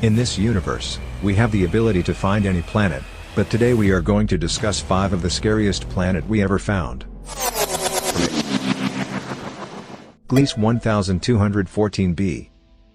In this universe, we have the ability to find any planet, but today we are going to discuss 5 of the scariest planet we ever found. Gliese 1214b.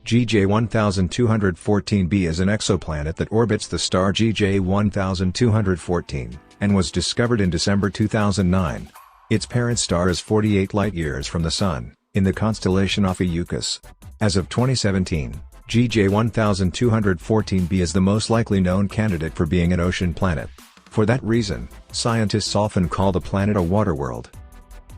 GJ 1214b is an exoplanet that orbits the star GJ 1214, and was discovered in December 2009. Its parent star is 48 light-years from the Sun, in the constellation Ophiuchus. As of 2017, GJ 1214b is the most likely known candidate for being an ocean planet. For that reason, scientists often call the planet a water world.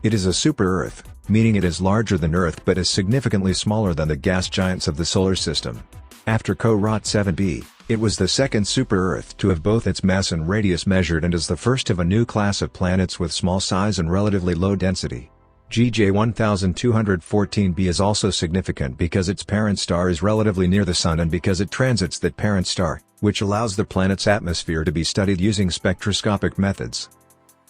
It is a super-Earth, meaning it is larger than Earth but is significantly smaller than the gas giants of the Solar System. After Corot 7b, it was the second super-Earth to have both its mass and radius measured and is the first of a new class of planets with small size and relatively low density. GJ 1214b is also significant because its parent star is relatively near the Sun and because it transits that parent star, which allows the planet's atmosphere to be studied using spectroscopic methods.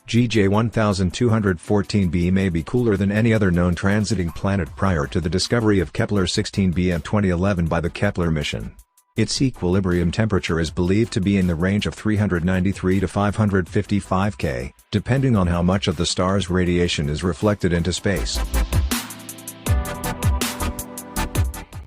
GJ 1214b may be cooler than any other known transiting planet prior to the discovery of Kepler-16b in 2011 by the Kepler mission. Its equilibrium temperature is believed to be in the range of 393 to 555 K, depending on how much of the star's radiation is reflected into space.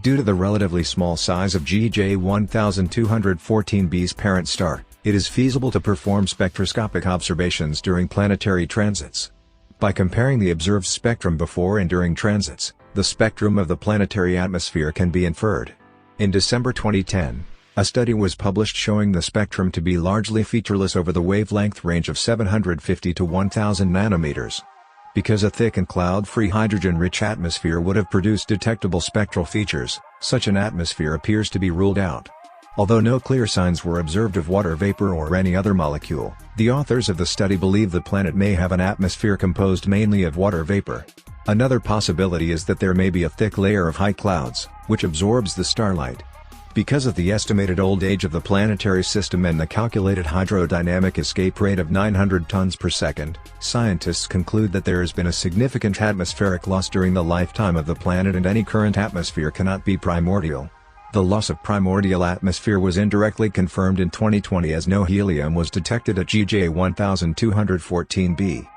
Due to the relatively small size of GJ 1214b's parent star, it is feasible to perform spectroscopic observations during planetary transits. By comparing the observed spectrum before and during transits, the spectrum of the planetary atmosphere can be inferred. In December 2010, a study was published showing the spectrum to be largely featureless over the wavelength range of 750 to 1000 nanometers. Because a thick and cloud-free hydrogen-rich atmosphere would have produced detectable spectral features, such an atmosphere appears to be ruled out. Although no clear signs were observed of water vapor or any other molecule, the authors of the study believe the planet may have an atmosphere composed mainly of water vapor. Another possibility is that there may be a thick layer of high clouds, which absorbs the starlight. Because of the estimated old age of the planetary system and the calculated hydrodynamic escape rate of 900 tons per second, scientists conclude that there has been a significant atmospheric loss during the lifetime of the planet and any current atmosphere cannot be primordial. The loss of primordial atmosphere was indirectly confirmed in 2020 as no helium was detected at GJ 1214b.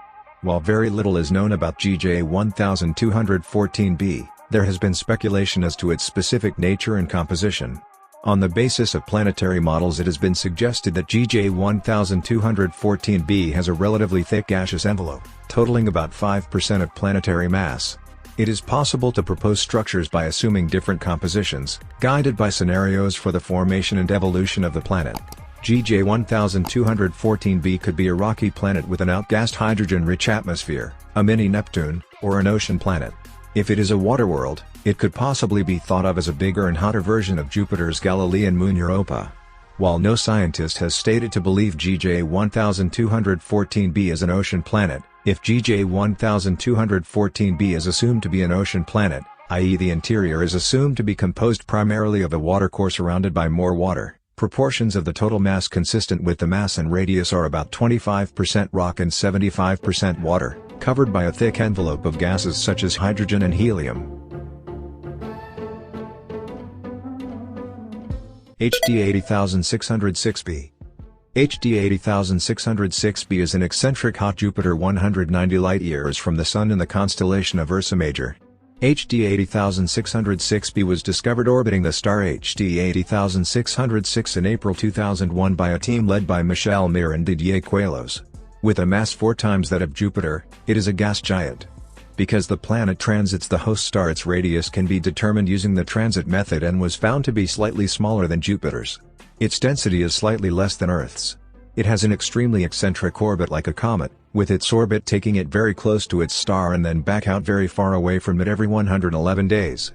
While very little is known about GJ 1214b, there has been speculation as to its specific nature and composition. On the basis of planetary models, it has been suggested that GJ 1214b has a relatively thick gaseous envelope, totaling about 5% of planetary mass. It is possible to propose structures by assuming different compositions, guided by scenarios for the formation and evolution of the planet. GJ 1214b could be a rocky planet with an outgassed hydrogen-rich atmosphere, a mini-Neptune, or an ocean planet. If it is a water world, it could possibly be thought of as a bigger and hotter version of Jupiter's Galilean moon Europa. While no scientist has stated to believe GJ 1214b is an ocean planet, if GJ 1214b is assumed to be an ocean planet, i.e. the interior is assumed to be composed primarily of a watercore surrounded by more water, proportions of the total mass consistent with the mass and radius are about 25% rock and 75% water, covered by a thick envelope of gases such as hydrogen and helium. HD 80606b. HD 80606b is an eccentric hot Jupiter 190 light-years from the Sun in the constellation of Ursa Major. HD 80606b was discovered orbiting the star HD 80606 in April 2001 by a team led by Michel Mir and Didier Queloz. With a mass 4 times that of Jupiter, it is a gas giant. Because the planet transits the host star, its radius can be determined using the transit method and was found to be slightly smaller than Jupiter's. Its density is slightly less than Earth's. It has an extremely eccentric orbit like a comet, with its orbit taking it very close to its star and then back out very far away from it every 111 days.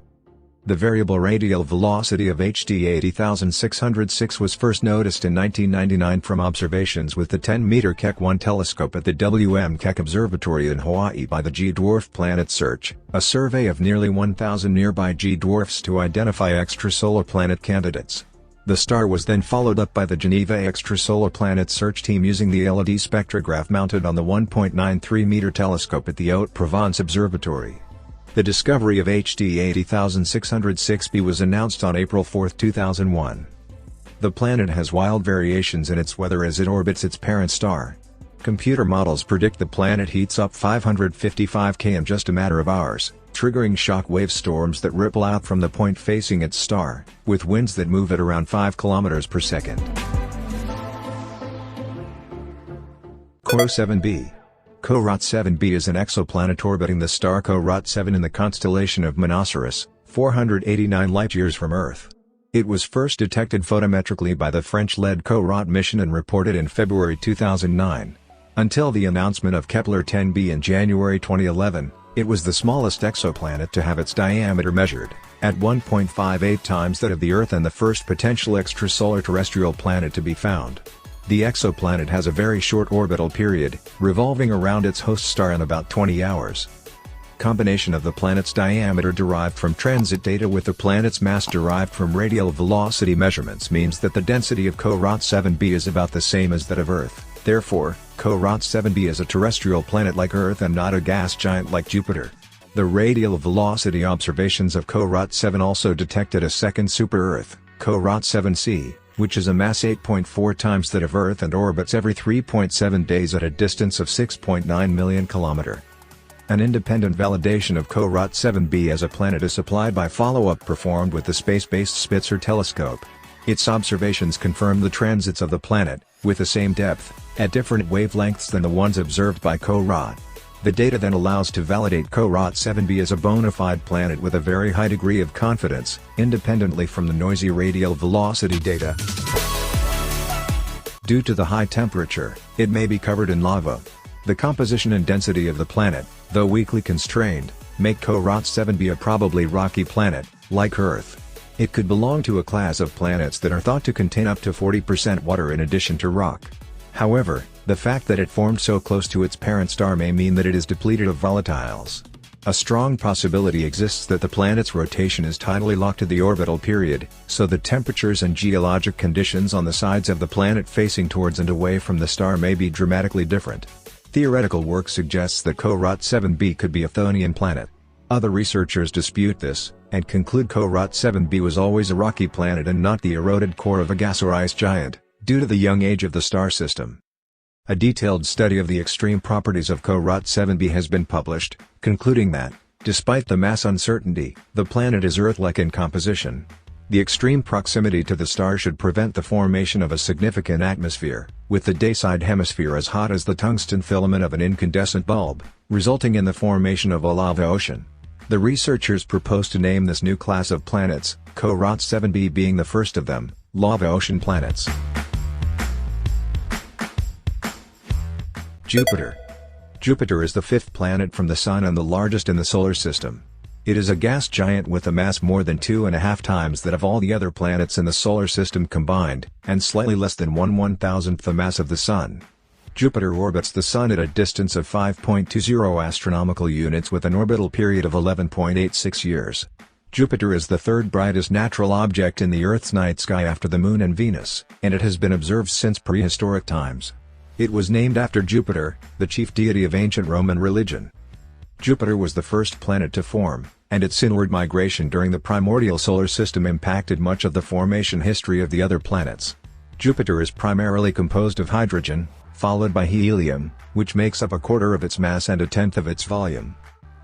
The variable radial velocity of HD 80606 was first noticed in 1999 from observations with the 10-meter Keck 1 telescope at the W.M. Keck Observatory in Hawaii by the G-dwarf Planet Search, a survey of nearly 1,000 nearby G-dwarfs to identify extrasolar planet candidates. The star was then followed up by the Geneva Extrasolar Planet Search team using the LED spectrograph mounted on the 1.93-meter telescope at the Haute-Provence Observatory. The discovery of HD 80606b was announced on April 4, 2001. The planet has wild variations in its weather as it orbits its parent star. Computer models predict the planet heats up 555 km in just a matter of hours, triggering shock-wave storms that ripple out from the point facing its star, with winds that move at around 5 km per second. CoRoT 7b. CoRoT 7b is an exoplanet orbiting the star CoRoT 7 in the constellation of Monoceros, 489 light-years from Earth. It was first detected photometrically by the French-led CoRoT mission and reported in February 2009. Until the announcement of Kepler 10b in January 2011, it was the smallest exoplanet to have its diameter measured, at 1.58 times that of the Earth and the first potential extrasolar terrestrial planet to be found. The exoplanet has a very short orbital period, revolving around its host star in about 20 hours. Combination of the planet's diameter derived from transit data with the planet's mass derived from radial velocity measurements means that the density of CoRoT 7b is about the same as that of Earth. Therefore, CoRoT 7b is a terrestrial planet like Earth and not a gas giant like Jupiter. The radial velocity observations of CoRoT 7 also detected a second super-Earth, CoRoT 7c, which is a mass 8.4 times that of Earth and orbits every 3.7 days at a distance of 6.9 million km. An independent validation of CoRoT 7b as a planet is supplied by follow-up performed with the space-based Spitzer telescope. Its observations confirm the transits of the planet, with the same depth, at different wavelengths than the ones observed by CoRoT. The data then allows to validate CoRoT 7b as a bona fide planet with a very high degree of confidence, independently from the noisy radial velocity data. Due to the high temperature, it may be covered in lava. The composition and density of the planet, though weakly constrained, make CoRoT 7b a probably rocky planet, like Earth. It could belong to a class of planets that are thought to contain up to 40% water in addition to rock. However, the fact that it formed so close to its parent star may mean that it is depleted of volatiles. A strong possibility exists that the planet's rotation is tidally locked to the orbital period, so the temperatures and geologic conditions on the sides of the planet facing towards and away from the star may be dramatically different. Theoretical work suggests that CoRoT 7b could be a Chthonian planet. Other researchers dispute this, and conclude CoRoT 7b was always a rocky planet and not the eroded core of a gas or ice giant, due to the young age of the star system. A detailed study of the extreme properties of CoRoT 7b has been published, concluding that, despite the mass uncertainty, the planet is Earth-like in composition. The extreme proximity to the star should prevent the formation of a significant atmosphere, with the dayside hemisphere as hot as the tungsten filament of an incandescent bulb, resulting in the formation of a lava ocean. The researchers propose to name this new class of planets, CoRoT 7b being the first of them, lava ocean planets. Jupiter. Jupiter is the fifth planet from the Sun and the largest in the Solar System. It is a gas giant with a mass more than 2.5 times that of all the other planets in the Solar System combined, and slightly less than 1/1000th the mass of the Sun. Jupiter orbits the Sun at a distance of 5.20 astronomical units with an orbital period of 11.86 years. Jupiter is the third brightest natural object in the Earth's night sky after the Moon and Venus, and it has been observed since prehistoric times. It was named after Jupiter, the chief deity of ancient Roman religion. Jupiter was the first planet to form, and its inward migration during the primordial solar system impacted much of the formation history of the other planets. Jupiter is primarily composed of hydrogen, followed by helium, which makes up 1/4 of its mass and 1/10 of its volume.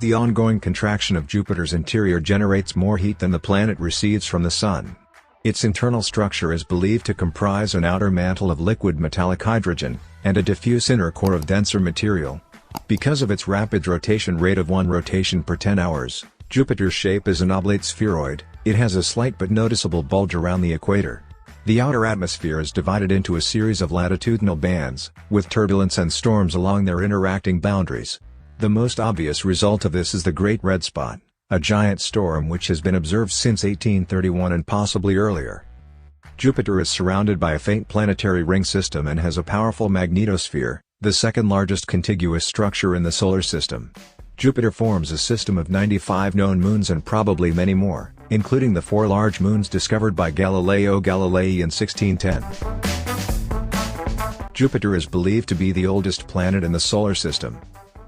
The ongoing contraction of Jupiter's interior generates more heat than the planet receives from the Sun. Its internal structure is believed to comprise an outer mantle of liquid metallic hydrogen, and a diffuse inner core of denser material. Because of its rapid rotation rate of 1 rotation per 10 hours, Jupiter's shape is an oblate spheroid. It has a slight but noticeable bulge around the equator. The outer atmosphere is divided into a series of latitudinal bands, with turbulence and storms along their interacting boundaries. The most obvious result of this is the Great Red Spot, a giant storm which has been observed since 1831 and possibly earlier. Jupiter is surrounded by a faint planetary ring system and has a powerful magnetosphere, the second largest contiguous structure in the Solar System. Jupiter forms a system of 95 known moons and probably many more, including the 4 large moons discovered by Galileo Galilei in 1610. Jupiter is believed to be the oldest planet in the Solar System.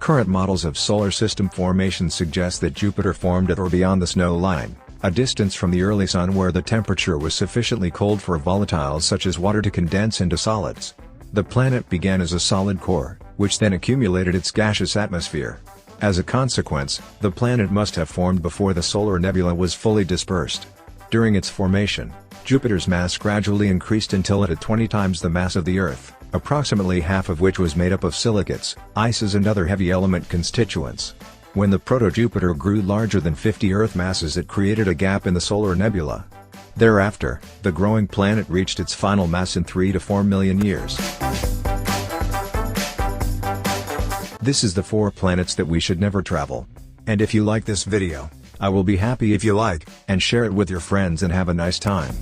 Current models of Solar System formation suggest that Jupiter formed at or beyond the snow line, a distance from the early Sun where the temperature was sufficiently cold for volatiles such as water to condense into solids. The planet began as a solid core, which then accumulated its gaseous atmosphere. As a consequence, the planet must have formed before the solar nebula was fully dispersed. During its formation, Jupiter's mass gradually increased until it had 20 times the mass of the Earth, approximately half of which was made up of silicates, ices and other heavy element constituents. When the proto-Jupiter grew larger than 50 Earth masses, it created a gap in the solar nebula. Thereafter, the growing planet reached its final mass in 3 to 4 million years. This is the 4 planets that we should never travel. And if you like this video, I will be happy if you like and share it with your friends and have a nice time.